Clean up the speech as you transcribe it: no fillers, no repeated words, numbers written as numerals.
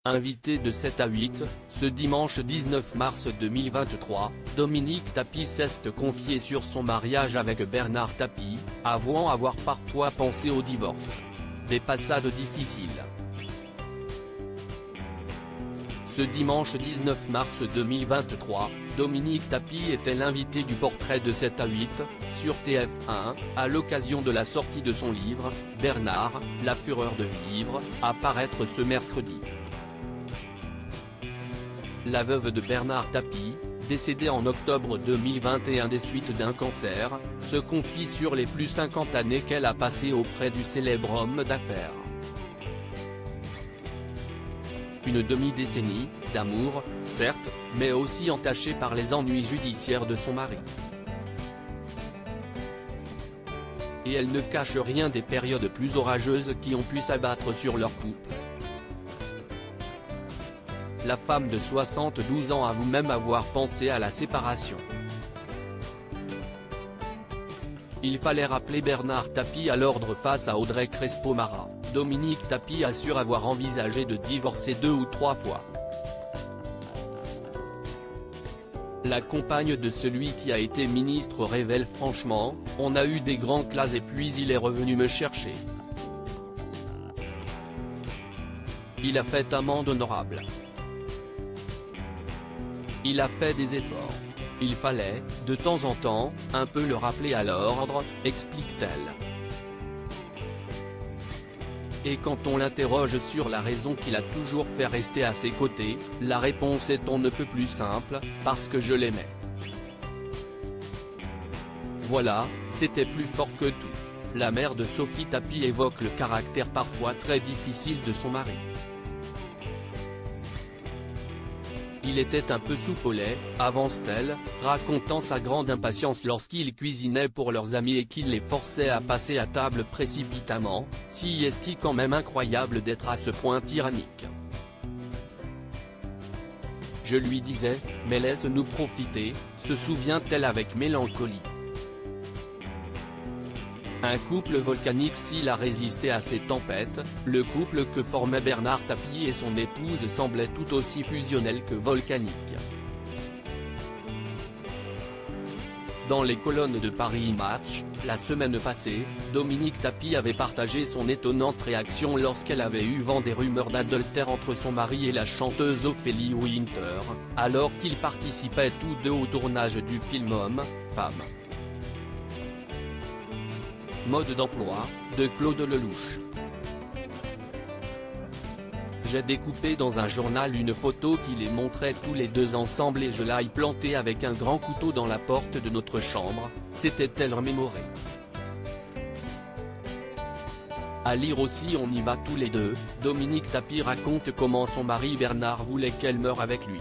Invité de 7 à 8, ce dimanche 19 mars 2023, Dominique Tapie s'est confié sur son mariage avec Bernard Tapie, avouant avoir parfois pensé au divorce. Des passades difficiles. Ce dimanche 19 mars 2023, Dominique Tapie était l'invité du portrait de 7 à 8, sur TF1, à l'occasion de la sortie de son livre, Bernard, la fureur de vivre, à paraître ce mercredi. La veuve de Bernard Tapie, décédée en octobre 2021 des suites d'un cancer, se confie sur les plus 50 années qu'elle a passées auprès du célèbre homme d'affaires. Une demi-décennie, d'amour, certes, mais aussi entachée par les ennuis judiciaires de son mari. Et elle ne cache rien des périodes plus orageuses qui ont pu s'abattre sur leur couple. La femme de 72 ans avoue même avoir pensé à la séparation. Il fallait rappeler Bernard Tapie à l'ordre face à Audrey Crespo-Mara. Dominique Tapie assure avoir envisagé de divorcer 2 ou 3 fois. La compagne de celui qui a été ministre révèle franchement, on a eu des grands clashs et puis il est revenu me chercher. Il a fait amende honorable. Il a fait des efforts. Il fallait, de temps en temps, un peu le rappeler à l'ordre, explique-t-elle. Et quand on l'interroge sur la raison qui l'a toujours fait rester à ses côtés, la réponse est on ne peut plus simple, parce que je l'aimais. Voilà, c'était plus fort que tout. La mère de Sophie Tapie évoque le caractère parfois très difficile de son mari. Il était un peu soupe au lait, avance-t-elle, racontant sa grande impatience lorsqu'il cuisinait pour leurs amis et qu'il les forçait à passer à table précipitamment, si est-il quand même incroyable d'être à ce point tyrannique. Je lui disais, mais laisse-nous profiter, se souvient-elle avec mélancolie. Un couple volcanique s'il a résisté à ces tempêtes, le couple que formaient Bernard Tapie et son épouse semblait tout aussi fusionnel que volcanique. Dans les colonnes de Paris Match, la semaine passée, Dominique Tapie avait partagé son étonnante réaction lorsqu'elle avait eu vent des rumeurs d'adultère entre son mari et la chanteuse Ophélie Winter, alors qu'ils participaient tous deux au tournage du film Homme, Femme. Mode d'emploi, de Claude Lelouch. J'ai découpé dans un journal une photo qui les montrait tous les deux ensemble et je l'ai plantée avec un grand couteau dans la porte de notre chambre, s'était-elle remémorée. À lire aussi On y va tous les deux, Dominique Tapie raconte comment son mari Bernard voulait qu'elle meure avec lui.